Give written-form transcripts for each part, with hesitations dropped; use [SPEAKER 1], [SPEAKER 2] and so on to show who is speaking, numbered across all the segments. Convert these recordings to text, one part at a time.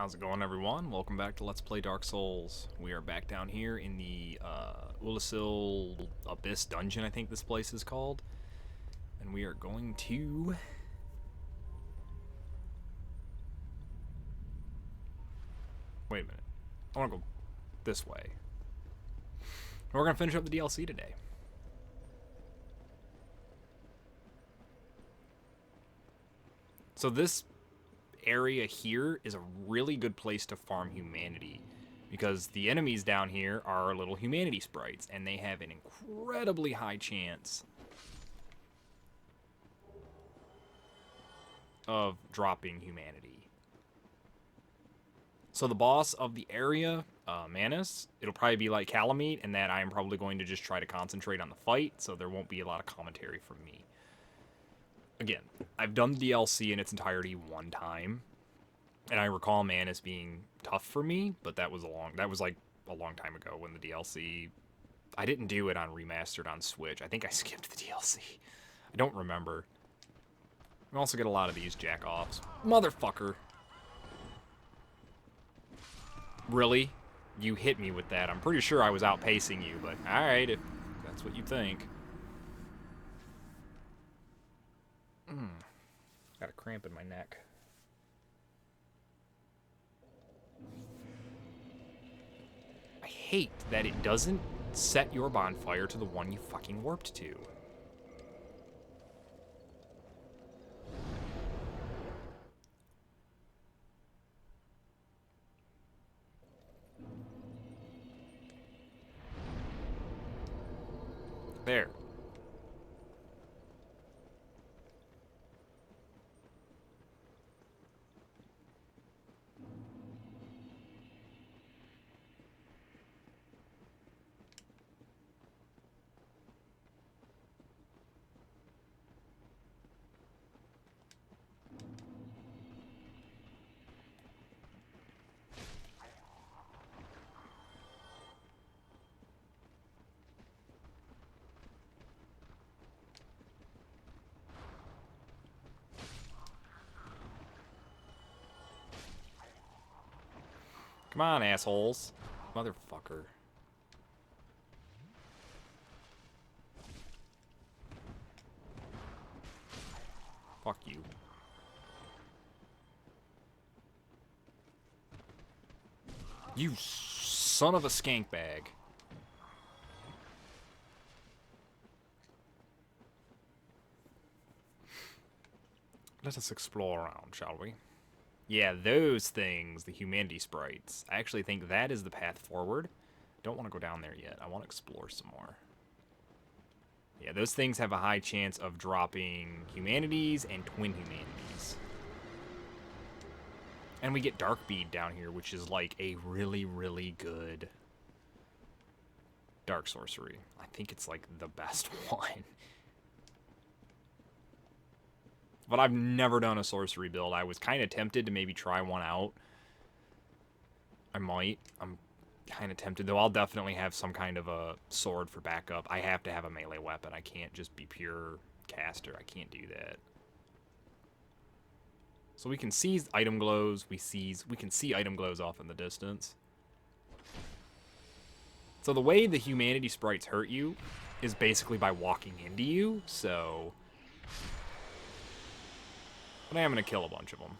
[SPEAKER 1] How's it going, everyone? Welcome back to Let's Play Dark Souls. We are back down here in the Ulasil Abyss Dungeon, I think this place is called. And we are going to... Wait a minute. I want to go this way. And we're going to finish up the DLC today. So this area here is a really good place to farm humanity, because the enemies down here are little humanity sprites, and they have an incredibly high chance of dropping humanity. So the boss of the area, Manus, it'll probably be like Calamite, and that I am probably going to just try to concentrate on the fight, so there won't be a lot of commentary from me. Again, I've done the DLC in its entirety one time, and I recall Manus being tough for me, but that was like a long time ago when the DLC... I didn't do it on Remastered on Switch. I think I skipped the DLC. I don't remember. We also get a lot of these jack-offs. Motherfucker! Really? You hit me with that. I'm pretty sure I was outpacing you, but alright, if that's what you think. Got a cramp in my neck. I hate that it doesn't set your bonfire to the one you fucking warped to. There. Come on, assholes. Motherfucker. Fuck you. You son of a skank bag. Let us explore around, shall we? Yeah, those things, the humanity sprites. I actually think that is the path forward. Don't want to go down there yet. I want to explore some more. Yeah, those things have a high chance of dropping humanities and twin humanities. And we get Dark Bead down here, which is like a really, really good dark sorcery. I think it's like the best one. But I've never done a sorcery build. I was kind of tempted to maybe try one out. I might. I'm kind of tempted, though. I'll definitely have some kind of a sword for backup. I have to have a melee weapon. I can't just be pure caster. I can't do that. So we can see item glows. We can see item glows off in the distance. So the way the humanity sprites hurt you is basically by walking into you, so... But I am going to kill a bunch of them.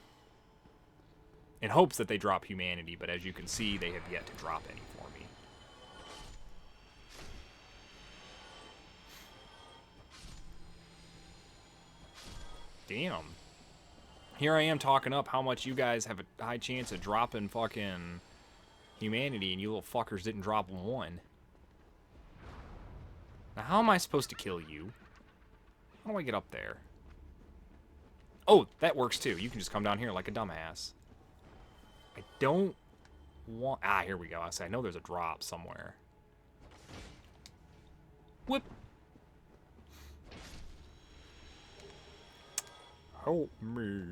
[SPEAKER 1] In hopes that they drop humanity, but as you can see, they have yet to drop any for me. Damn. Here I am talking up how much you guys have a high chance of dropping fucking humanity, and you little fuckers didn't drop one. Now how am I supposed to kill you? How do I get up there? Oh, that works too. You can just come down here like a dumbass. I don't want... Ah, here we go. I know there's a drop somewhere. Whoop. Help me.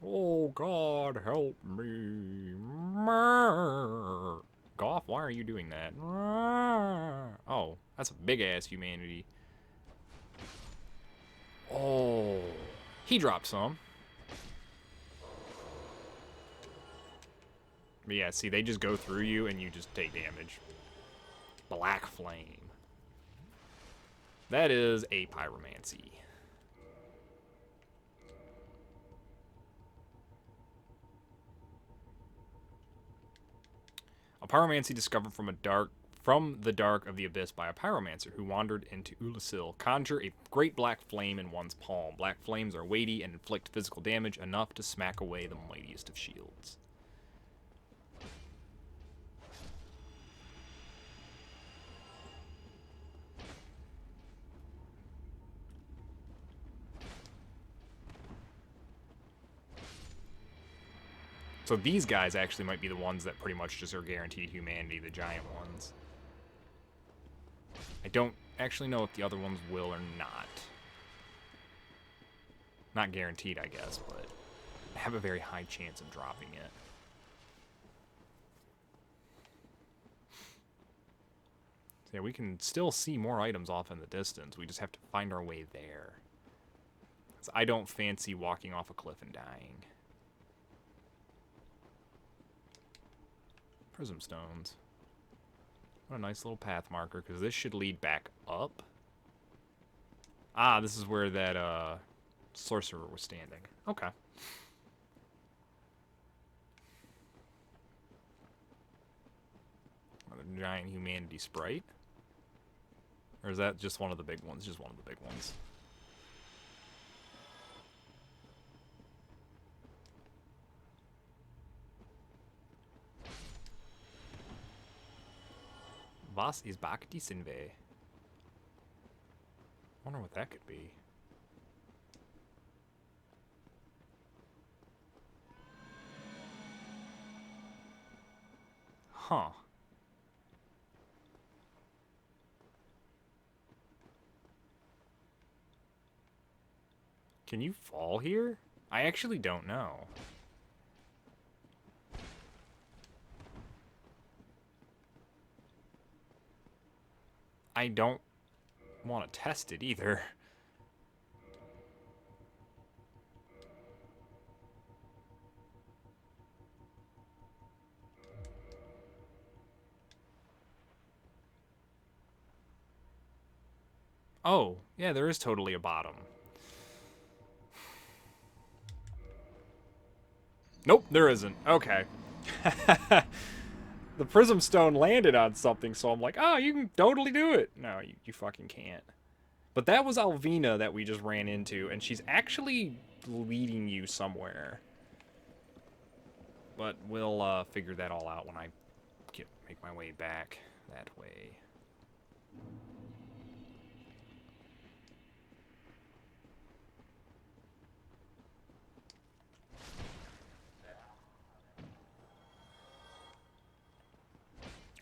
[SPEAKER 1] Oh, God, help me. Goff, why are you doing that? Oh, that's a big-ass humanity. Oh... He dropped some. But yeah, see, they just go through you and you just take damage. Black Flame. That is a pyromancy. A pyromancy discovered from the dark of the abyss by a pyromancer who wandered into Ulasil. Conjure a great black flame in one's palm. Black flames are weighty and inflict physical damage enough to smack away the mightiest of shields. So these guys actually might be the ones that pretty much just are guaranteed humanity, the giant ones. I don't actually know if the other ones will or not. Not guaranteed, I guess, but have a very high chance of dropping it. So yeah, we can still see more items off in the distance. We just have to find our way there. So I don't fancy walking off a cliff and dying. Prism stones. What a nice little path marker, because this should lead back up. Ah, this is where that sorcerer was standing. Okay. Another giant humanity sprite. Or is that just one of the big ones? Just one of the big ones. Was is back diesen Way? Wonder what that could be. Huh. Can you fall here? I actually don't know. I don't want to test it either. Oh, yeah, there is totally a bottom. Nope, there isn't. Okay. The Prism Stone landed on something, so I'm like, oh, you can totally do it. No, you fucking can't. But that was Alvina that we just ran into, and she's actually leading you somewhere. But we'll figure that all out when I make my way back that way.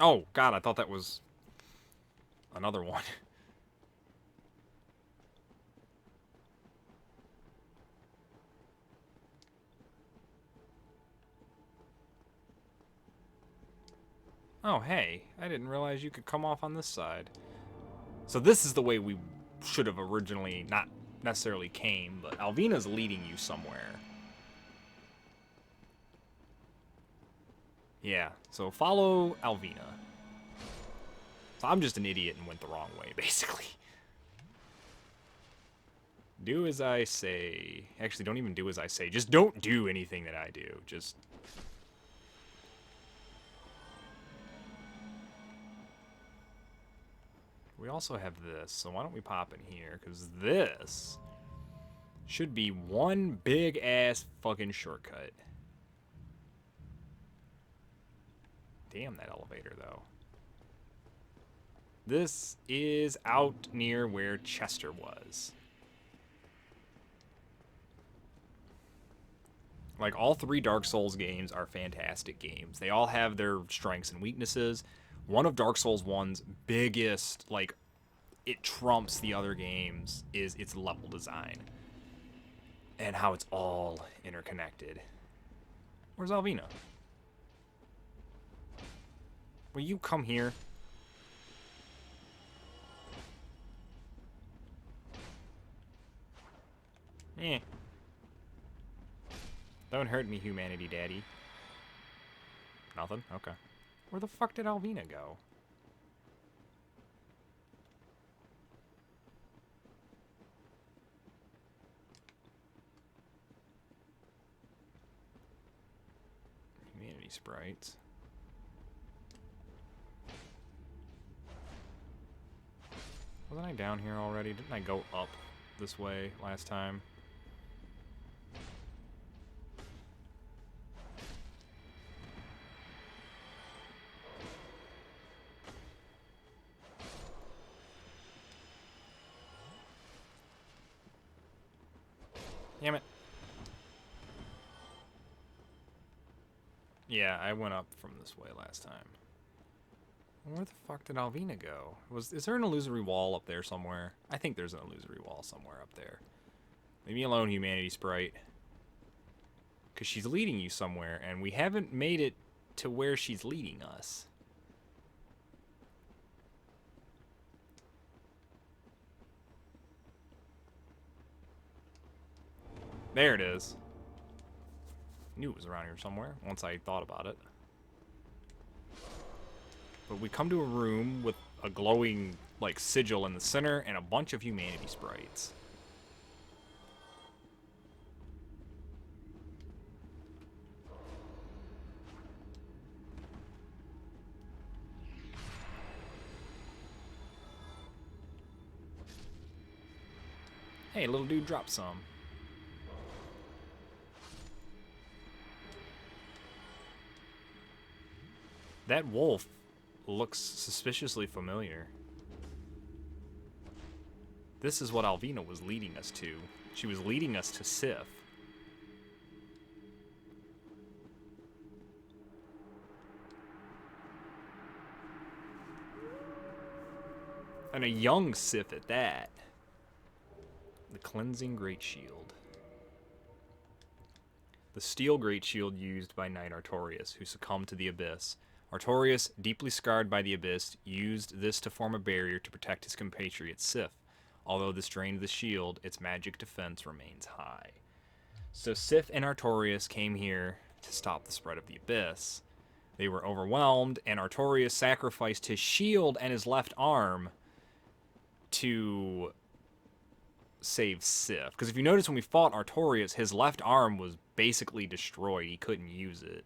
[SPEAKER 1] Oh, God, I thought that was another one. Oh, hey, I didn't realize you could come off on this side. So this is the way we should have originally, not necessarily came, but Alvina's leading you somewhere. Yeah, so follow Alvina. So I'm just an idiot and went the wrong way, basically. Do as I say. Actually, don't even do as I say. Just don't do anything that I do. Just... We also have this, so why don't we pop in here? Because this should be one big-ass fucking shortcut. Damn, that elevator, though. This is out near where Chester was. Like, all three Dark Souls games are fantastic games. They all have their strengths and weaknesses. One of Dark Souls 1's biggest, like, it trumps the other games, is its level design. And how it's all interconnected. Where's Alvina? Will you come here? Eh. Don't hurt me, humanity daddy. Nothing? Okay. Where the fuck did Alvina go? Humanity sprites. Wasn't I down here already? Didn't I go up this way last time? Damn it. Yeah, I went up from this way last time. Where the fuck did Alvina go? Is there an illusory wall up there somewhere? I think there's an illusory wall somewhere up there. Leave me alone, humanity sprite. Because she's leading you somewhere, and we haven't made it to where she's leading us. There it is. Knew it was around here somewhere once I thought about it. But we come to a room with a glowing, like, sigil in the center and a bunch of humanity sprites. Hey, little dude, drop some. That wolf looks suspiciously familiar. This is what Alvina was leading us to. She was leading us to Sif. And a young Sif at that. The Cleansing Great Shield. The steel Great Shield used by Knight Artorias, who succumbed to the Abyss. Artorias, deeply scarred by the Abyss, used this to form a barrier to protect his compatriot Sif. Although this drained the shield, its magic defense remains high. So Sif and Artorias came here to stop the spread of the Abyss. They were overwhelmed, and Artorias sacrificed his shield and his left arm to save Sif. Because if you notice when we fought Artorias, his left arm was basically destroyed. He couldn't use it.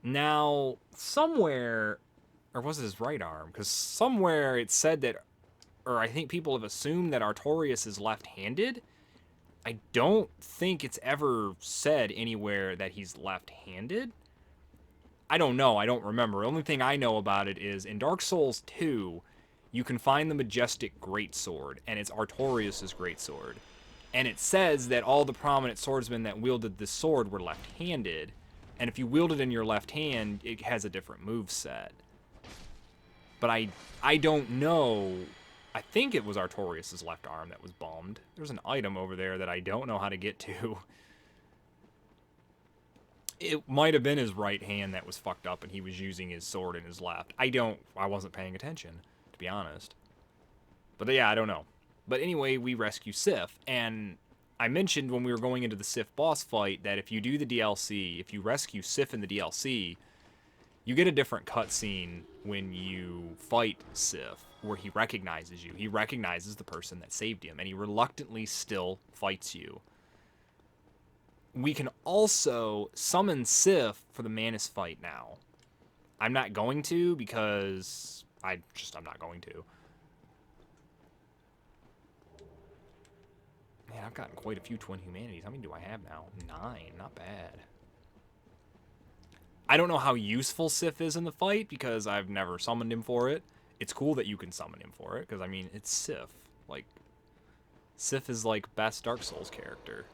[SPEAKER 1] Now, somewhere, or was it his right arm? Because somewhere it said that, or I think people have assumed that Artorias is left-handed. I don't think it's ever said anywhere that he's left-handed. I don't know. I don't remember. The only thing I know about it is in Dark Souls 2, you can find the Majestic Greatsword, and it's Artorias' Greatsword. And it says that all the prominent swordsmen that wielded this sword were left-handed. And if you wield it in your left hand, it has a different moveset. But I don't know. I think it was Artorias' left arm that was bombed. There's an item over there that I don't know how to get to. It might have been his right hand that was fucked up and he was using his sword in his left. I wasn't paying attention, to be honest. But yeah, I don't know. But anyway, we rescue Sif, and I mentioned when we were going into the Sif boss fight that if you do the DLC, if you rescue Sif in the DLC, you get a different cutscene when you fight Sif, where he recognizes you. He recognizes the person that saved him, and he reluctantly still fights you. We can also summon Sif for the Manus fight now. I'm not going to because I'm not going to. Man, I've gotten quite a few twin humanities. How many do I have now? 9. Not bad. I don't know how useful Sif is in the fight because I've never summoned him for it. It's cool that you can summon him for it because, I mean, it's Sif. Like, Sif is, like, best Dark Souls character.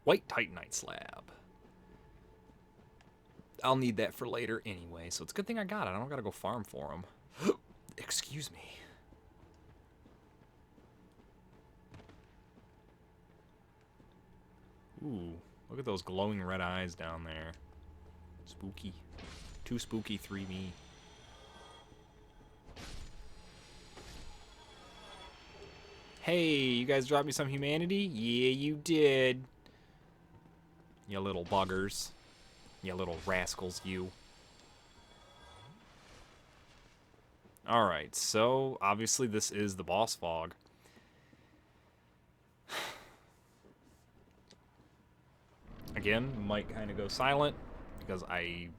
[SPEAKER 1] White Titanite slab. I'll need that for later anyway, so it's a good thing I got it. I don't gotta go farm for them. Excuse me. Ooh, look at those glowing red eyes down there. Spooky. Too spooky, 3 me. Hey, you guys dropped me some humanity? Yeah, you did. You little buggers. You little rascals, you. Alright, so obviously this is the boss fog. Again, might kind of go silent because I'm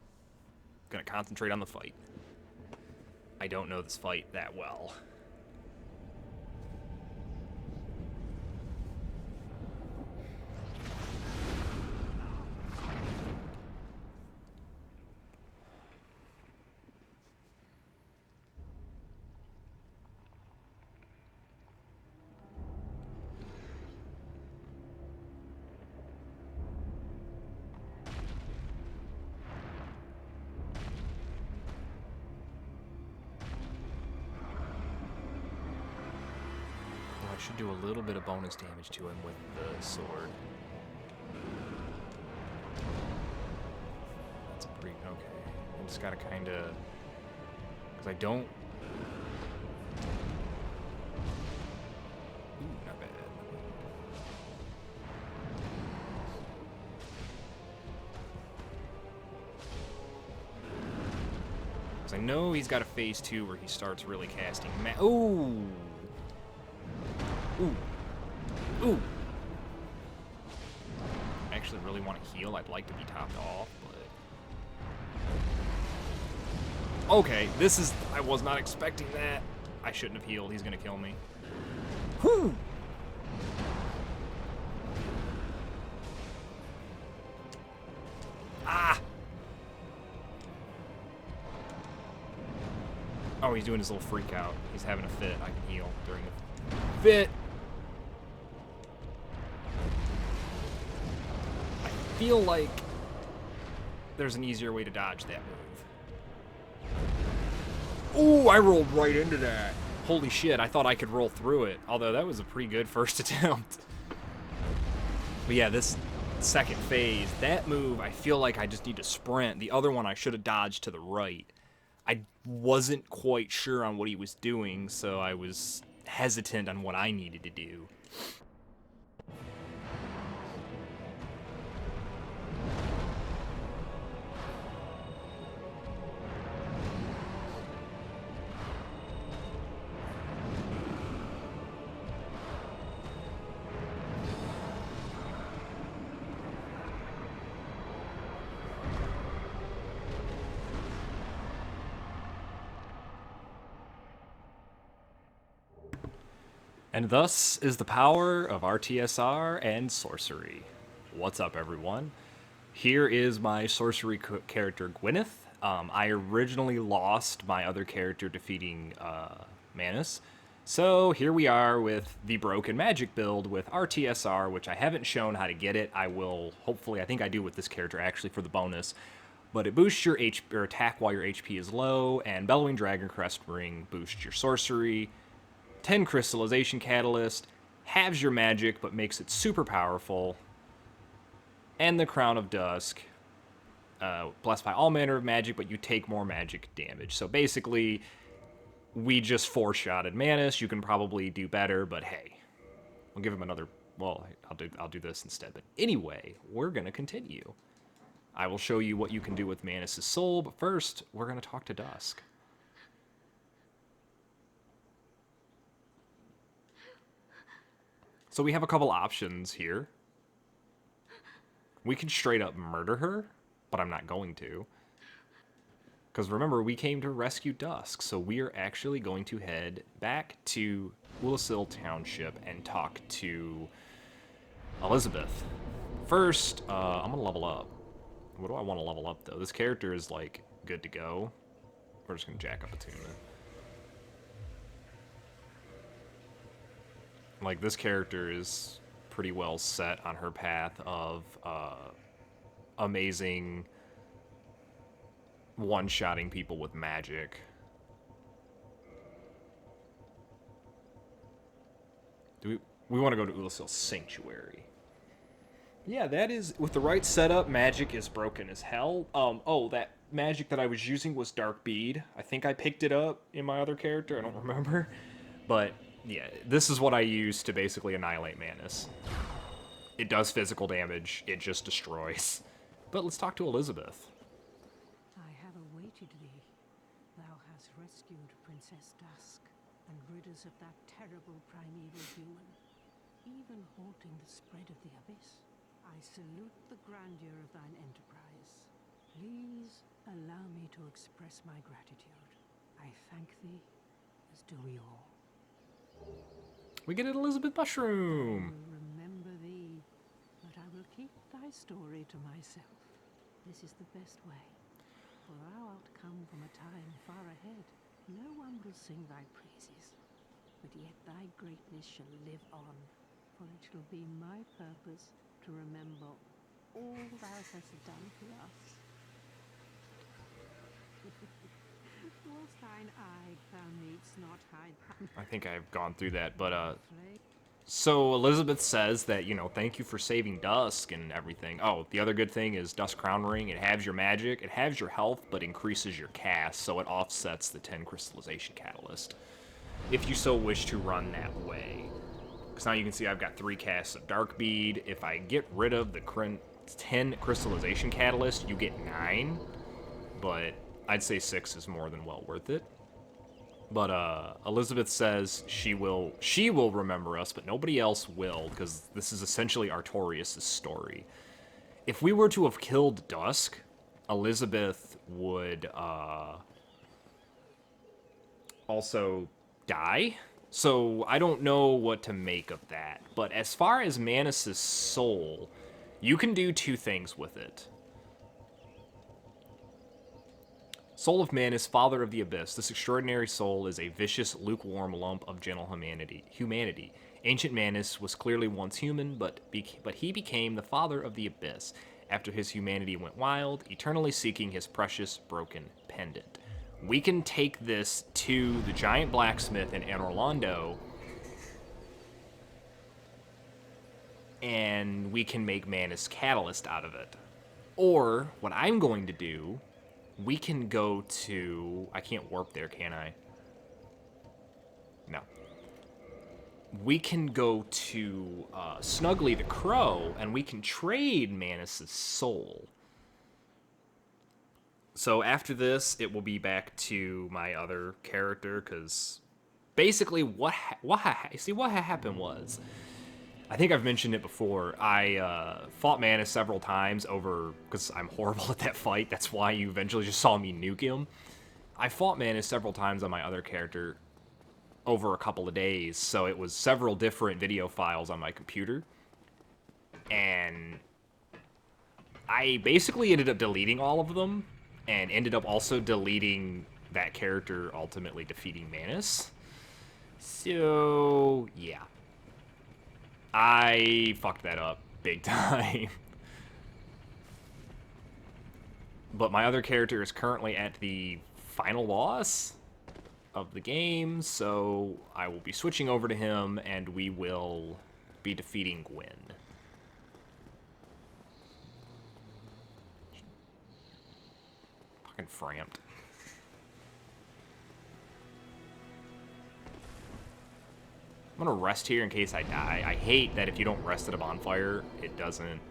[SPEAKER 1] gonna concentrate on the fight. I don't know this fight that well. I should do a little bit of bonus damage to him with the sword. That's a pretty... okay. I just gotta kinda... because I don't... ooh, not bad. Because I know he's got a phase 2 where he starts really casting ooh! Ooh. Ooh. I actually really want to heal. I'd like to be topped off, but... okay, this is... I was not expecting that. I shouldn't have healed. He's gonna kill me. Whew! Ah! Oh, he's doing his little freak out. He's having a fit. I can heal during the fit. I feel like there's an easier way to dodge that move. Ooh, I rolled right into that. Holy shit, I thought I could roll through it. Although that was a pretty good first attempt. But yeah, this second phase, that move, I feel like I just need to sprint. The other one I should have dodged to the right. I wasn't quite sure on what he was doing, so I was hesitant on what I needed to do. And thus is the power of RTSR and sorcery. What's up, everyone? Here is my sorcery character, Gwyn. I originally lost my other character defeating Manus. So here we are with the broken magic build with RTSR, which I haven't shown how to get it. I will, hopefully, I think I do with this character actually for the bonus. But it boosts your attack while your HP is low, and Bellowing Dragon Crest Ring boosts your sorcery. 10 Crystallization Catalyst, halves your magic but makes it super powerful. And the Crown of Dusk, blessed by all manner of magic, but you take more magic damage. So basically, we just four-shotted Manus. You can probably do better, but hey, we'll give him another... well, I'll do this instead. But anyway, we're gonna continue. I will show you what you can do with Manus' soul, but first, we're gonna talk to Dusk. So we have a couple options here. We can straight up murder her, but I'm not going to. Because remember, we came to rescue Dusk, so we are actually going to head back to Willisil Township and talk to Elizabeth. First, I'm gonna level up. What do I want to level up, though? This character is, like, good to go. We're just gonna jack up attunement. Like, this character is pretty well set on her path of amazing one-shotting people with magic. We want to go to Willisil Sanctuary. Yeah, that is, with the right setup, magic is broken as hell. Oh, that magic that I was using was Dark Bead. I think I picked it up in my other character, I don't remember. But Yeah, this is what I use to basically annihilate Manus. It does physical damage, it just destroys. But let's talk to Elizabeth.
[SPEAKER 2] I have awaited thee. Thou hast rescued Princess Dusk and rid us of that terrible primeval human, even halting the spread of the abyss. I salute the grandeur of thine enterprise. Please allow me to express my gratitude. I thank thee, as do we all.
[SPEAKER 1] We get an Elizabeth mushroom.
[SPEAKER 2] I will remember thee, but I will keep thy story to myself. This is the best way, for thou art come from a time far ahead. No one will sing thy praises, but yet thy greatness shall live on, for it shall be my purpose to remember all thou hast done for us. Whilst thine eye thou needst not hide.
[SPEAKER 1] I think I've gone through that, but so Elizabeth says that, you know, thank you for saving Dusk and everything. Oh, the other good thing is Dusk Crown Ring. It halves your magic, it halves your health, but increases your cast, so it offsets the 10 crystallization catalyst, if you so wish to run that way. Because now you can see I've got 3 casts of Dark Bead. If I get rid of the 10 crystallization catalyst, you get 9, but I'd say 6 is more than well worth it. But Elizabeth says she will remember us, but nobody else will, because this is essentially Artorias' story. If we were to have killed Dusk, Elizabeth would also die. So I don't know what to make of that. But as far as Manus' soul, you can do 2 things with it. Soul of Manus, Father of the Abyss. This extraordinary soul is a vicious, lukewarm lump of gentle humanity. Ancient Manus was clearly once human, but he became the Father of the Abyss after his humanity went wild, eternally seeking his precious, broken pendant. We can take this to the giant blacksmith in Anor Londo, and we can make Manus Catalyst out of it. Or, what I'm going to do, we can go to... I can't warp there, can I? No. We can go to Snuggly the Crow, and we can trade Manus' soul. So after this, it will be back to my other character, because basically what happened was... I think I've mentioned it before. I fought Manus several times over, because I'm horrible at that fight. That's why you eventually just saw me nuke him. I fought Manus several times on my other character over a couple of days, so it was several different video files on my computer. And I basically ended up deleting all of them, and ended up also deleting that character ultimately defeating Manus. So, yeah. I fucked that up big time. But my other character is currently at the final boss of the game, so I will be switching over to him, and we will be defeating Gwyn. Fucking framped. I'm gonna rest here in case I die. I hate that if you don't rest at a bonfire, it doesn't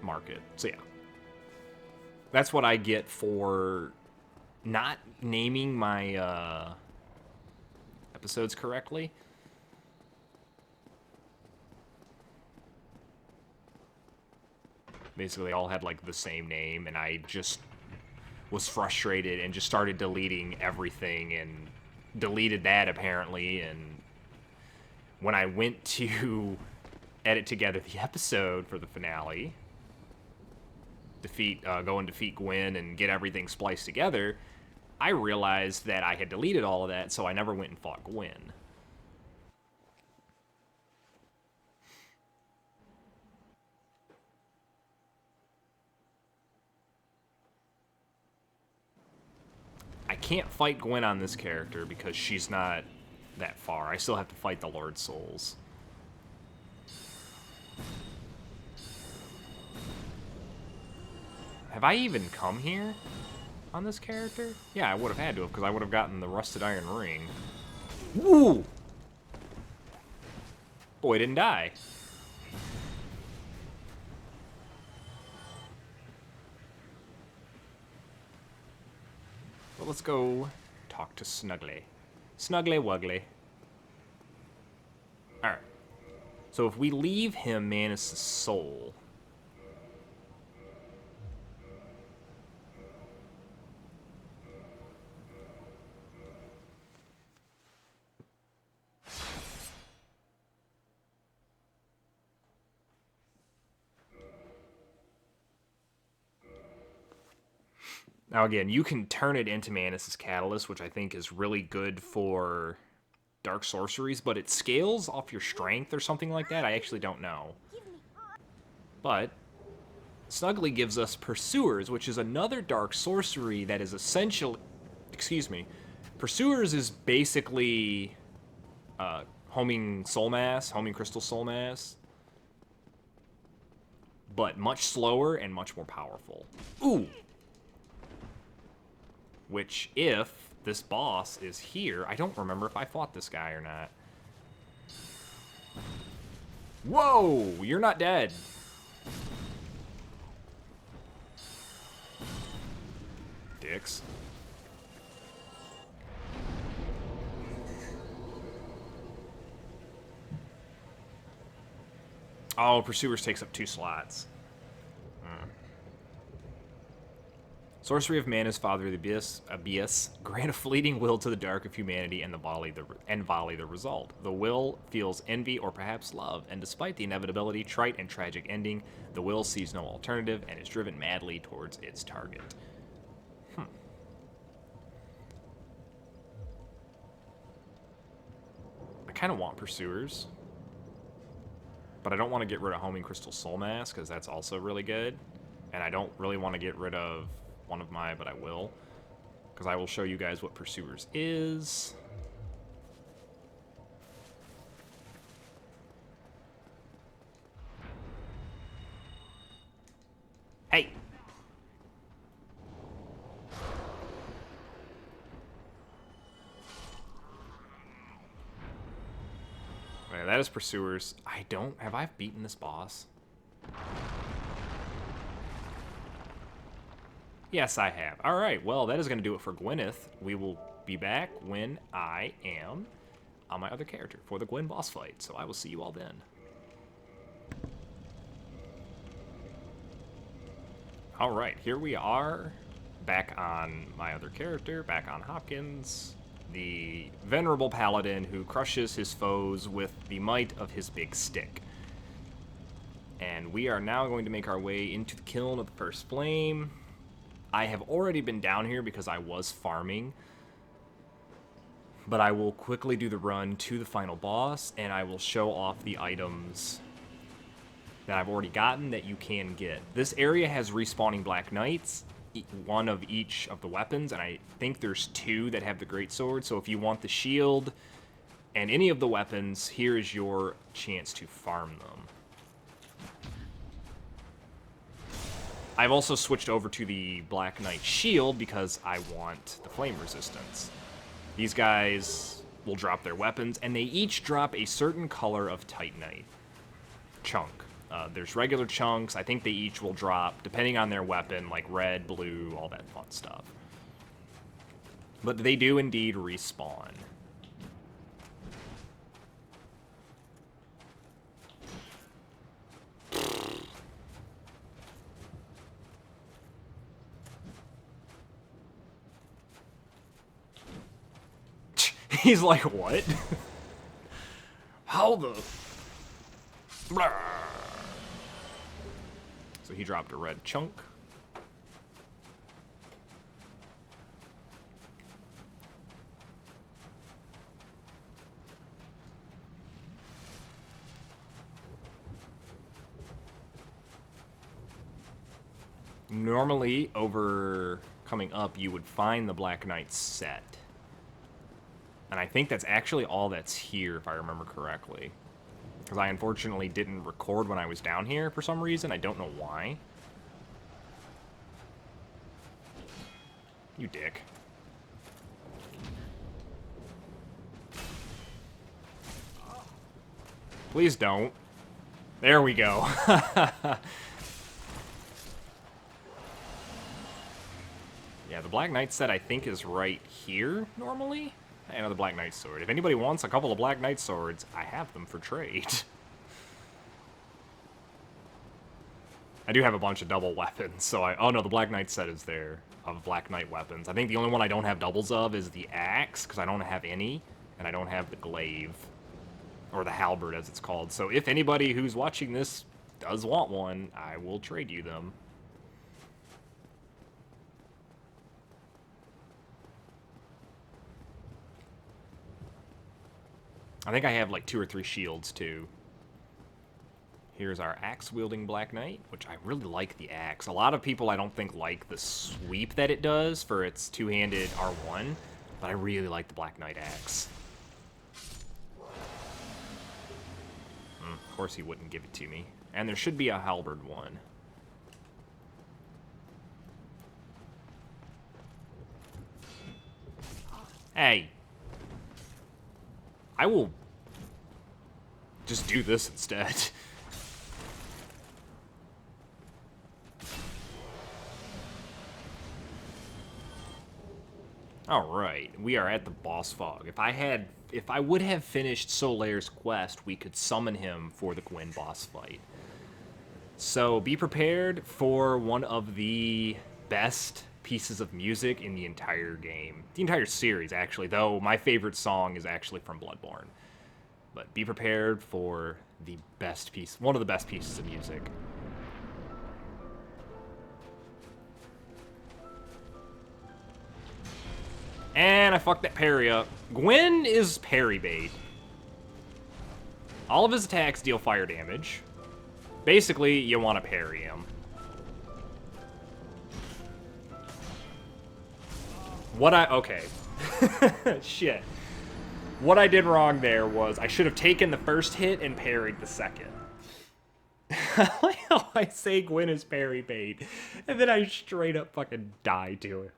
[SPEAKER 1] mark it. So yeah. That's what I get for not naming my episodes correctly. Basically, they all had like the same name, and I just was frustrated and just started deleting everything and deleted that apparently. And when I went to edit together the episode for the finale, go and defeat Gwyn and get everything spliced together, I realized that I had deleted all of that, so I never went and fought Gwyn. I can't fight Gwyn on this character because she's not that far. I still have to fight the Lord Souls. Have I even come here on this character? Yeah, I would have had to have, because I would have gotten the Rusted Iron Ring. Woo! Boy didn't die. Well, let's go talk to Snuggly. Snuggly Wuggly. Alright. So if we leave him Manus' soul... Now again, you can turn it into Manus' Catalyst, which I think is really good for dark sorceries, but it scales off your strength or something like that. I actually don't know. But Snuggly gives us Pursuers, which is another dark sorcery that is essentially... Excuse me. Pursuers is basically homing soul mass, homing crystal soul mass, but much slower and much more powerful. Ooh! Which, if this boss is here... I don't remember if I fought this guy or not. Whoa! You're not dead. Dicks. Oh, Pursuers takes up 2 slots. Sorcery of Manus, Father of the Abyss, grant a fleeting will to the dark of humanity and volley the result. The will feels envy or perhaps love, and despite the inevitability, trite and tragic ending, the will sees no alternative and is driven madly towards its target. I kind of want Pursuers, but I don't want to get rid of Homing Crystal Soul Mass, because that's also really good, and I don't really want to get rid of one of my, but I will, because I will show you guys what Pursuers is. Hey! Okay, that is Pursuers. Have I beaten this boss? Yes, I have. Alright, well, that is going to do it for Gwyneth. We will be back when I am on my other character for the Gwyn boss fight, so I will see you all then. Alright, here we are, back on my other character, back on Hopkins, the venerable paladin who crushes his foes with the might of his big stick. And we are now going to make our way into the kiln of the first flame. I have already been down here because I was farming, but I will quickly do the run to the final boss, and I will show off the items that I've already gotten that you can get. This area has respawning Black Knights, one of each of the weapons, and I think there's 2 that have the greatsword, so if you want the shield and any of the weapons, here is your chance to farm them. I've also switched over to the Black Knight shield because I want the flame resistance. These guys will drop their weapons, and they each drop a certain color of Titanite chunk. There's regular chunks. I think they each will drop, depending on their weapon, like red, blue, all that fun stuff. But they do indeed respawn. He's like, what? How the... Blah. So he dropped a red chunk. Normally, over coming up, you would find the Black Knight set. And I think that's actually all that's here, if I remember correctly. Because I unfortunately didn't record when I was down here for some reason. I don't know why. You dick. Please don't. There we go. Yeah, the Black Knight set I think is right here, normally. Another Black Knight sword. If anybody wants a couple of Black Knight swords, I have them for trade. I do have a bunch of double weapons, so I... Oh no, the Black Knight set is there, of Black Knight weapons. I think the only one I don't have doubles of is the axe, because I don't have any, and I don't have the glaive. Or the halberd, as it's called. So if anybody who's watching this does want one, I will trade you them. I think I have like 2 or 3 shields, too. Here's our axe-wielding Black Knight, which I really like the axe. A lot of people I don't think like the sweep that it does for its two-handed R1, but I really like the Black Knight axe. Of course he wouldn't give it to me. And there should be a halberd one. Hey. I will just do this instead. Alright, we are at the boss fog. If I would have finished Solaire's quest, we could summon him for the Gwyn boss fight. So be prepared for one of the best pieces of music in the entire game. The entire series, actually, though my favorite song is actually from Bloodborne. But be prepared for the best piece, one of the best pieces of music. And I fucked that parry up. Gwyn is parry bait. All of his attacks deal fire damage. Basically, you want to parry him. Okay. Shit. What I did wrong there was I should have taken the first hit and parried the second. I say Gwyn is parry bait, and then I straight up fucking die to it.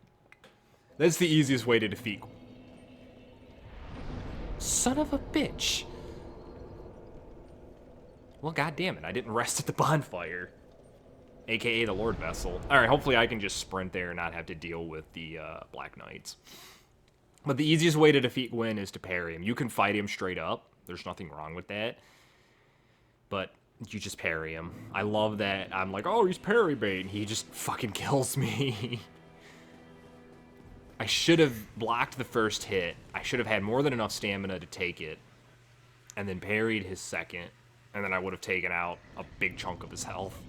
[SPEAKER 1] That's the easiest way to defeat. Son of a bitch. Well, goddammit, I didn't rest at the bonfire. AKA the Lord Vessel. Alright, hopefully I can just sprint there and not have to deal with the Black Knights. But the easiest way to defeat Gwyn is to parry him. You can fight him straight up. There's nothing wrong with that. But you just parry him. I love that. I'm like, oh, he's parry bait. And he just fucking kills me. I should have blocked the first hit. I should have had more than enough stamina to take it. And then parried his second. And then I would have taken out a big chunk of his health.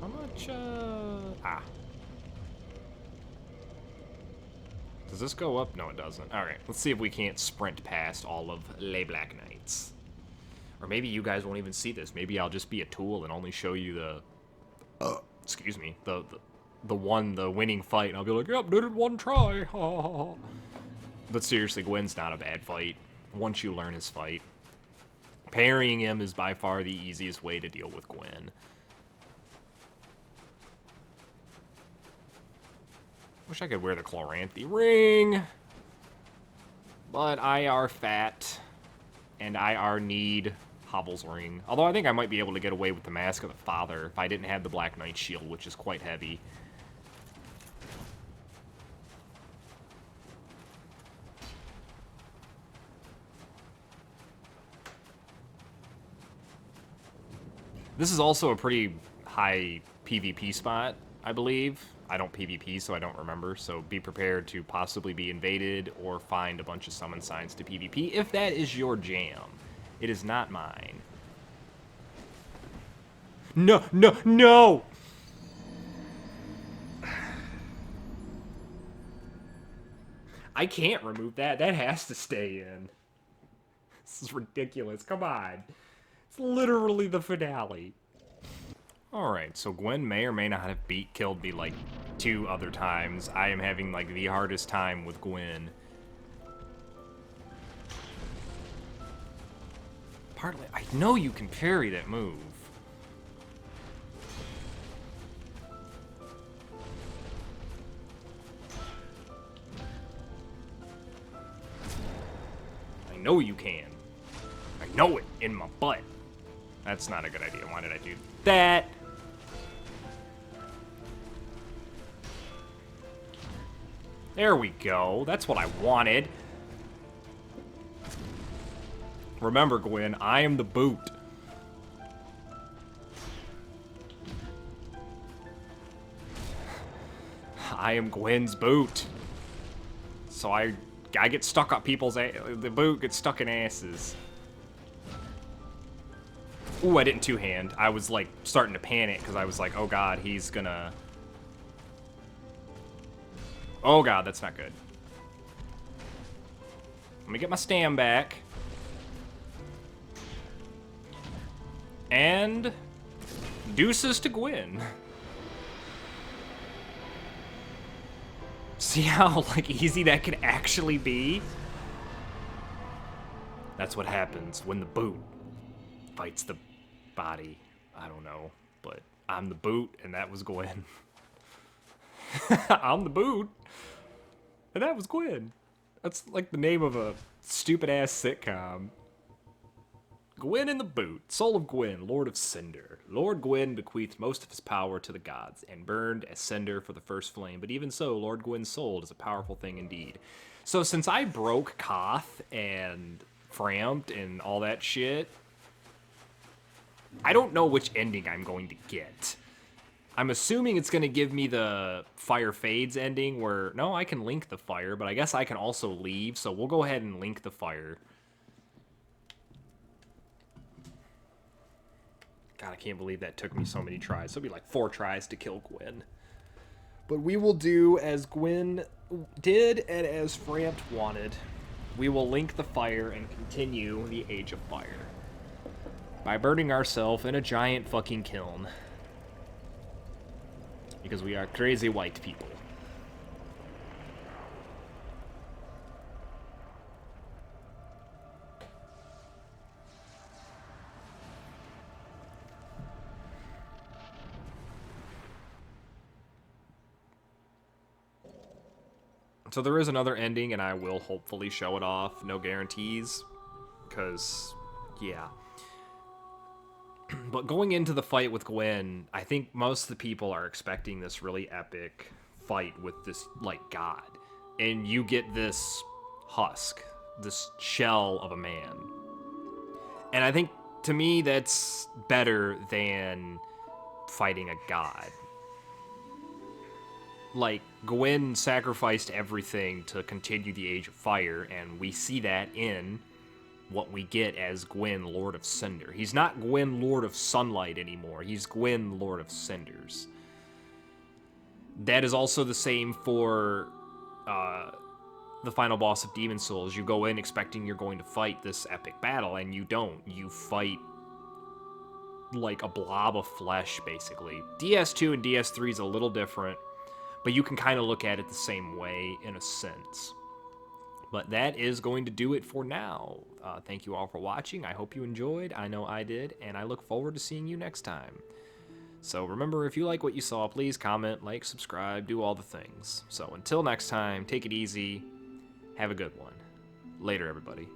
[SPEAKER 1] How much, Does this go up? No, it doesn't. Alright, let's see if we can't sprint past all of Les Black Knights. Or maybe you guys won't even see this. Maybe I'll just be a tool and only show you the... excuse me. The winning fight. And I'll be like, yep, did it one try. But seriously, Gwyn's not a bad fight. Once you learn his fight. Parrying him is by far the easiest way to deal with Gwyn. Wish I could wear the Chloranthy ring. But I are fat. And I are need Hobble's ring. Although I think I might be able to get away with the Mask of the Father if I didn't have the Black Knight shield, which is quite heavy. This is also a pretty high PvP spot, I believe. I don't PvP, so I don't remember, so be prepared to possibly be invaded or find a bunch of summon signs to PvP if that is your jam. It is not mine. No, no, no! I can't remove that. That has to stay in. This is ridiculous. Come on. It's literally the finale. Alright, so Gwyn may or may not have killed me like 2 other times. I am having like the hardest time with Gwyn. Partly, I know you can parry that move. know you can. I know it in my butt. That's not a good idea. Why did I do that? There we go. That's what I wanted. Remember, Gwyn, I am the boot. I am Gwyn's boot. So I get stuck up people's the boot gets stuck in asses. Ooh, I didn't two-hand. I was like starting to panic because I was like, oh god, he's gonna... Oh god, that's not good. Let me get my stand back. And deuces to Gwyn. See how like easy that can actually be? That's what happens when the boot fights the body. I don't know, but I'm the boot and that was Gwyn. I'm the boot and that was Gwyn. That's like the name of a stupid ass sitcom. Gwyn in the Boot, soul of Gwyn, Lord of Cinder. Lord Gwyn bequeathed most of his power to the gods, and burned as cinder for the first flame. But even so, Lord Gwyn's soul is a powerful thing indeed. So since I broke Koth and Framped and all that shit, I don't know which ending I'm going to get. I'm assuming it's going to give me the Fire Fades ending where... No, I can link the fire, but I guess I can also leave, so we'll go ahead and link the fire. God, I can't believe that took me so many tries. It'll be like 4 tries to kill Gwyn. But we will do as Gwyn did and as Frampt wanted. We will link the fire and continue the Age of Fire by burning ourselves in a giant fucking kiln. Because we are crazy white people. So there is another ending, and I will hopefully show it off. No guarantees, because, yeah. But going into the fight with Gwyn, I think most of the people are expecting this really epic fight with this, like, god. And you get this husk, this shell of a man. And I think, to me, that's better than fighting a god. Like, Gwyn sacrificed everything to continue the Age of Fire, and we see that in what we get as Gwyn, Lord of Cinder. He's not Gwyn, Lord of Sunlight anymore. He's Gwyn, Lord of Cinders. That is also the same for the final boss of Demon Souls. You go in expecting you're going to fight this epic battle, and you don't. You fight like a blob of flesh, basically. DS2 and DS3 is a little different, but you can kind of look at it the same way in a sense. But that is going to do it for now. Thank you all for watching. I hope you enjoyed. I know I did, and I look forward to seeing you next time. So remember, if you like what you saw, please comment, like, subscribe, do all the things. So until next time, take it easy. Have a good one. Later, everybody.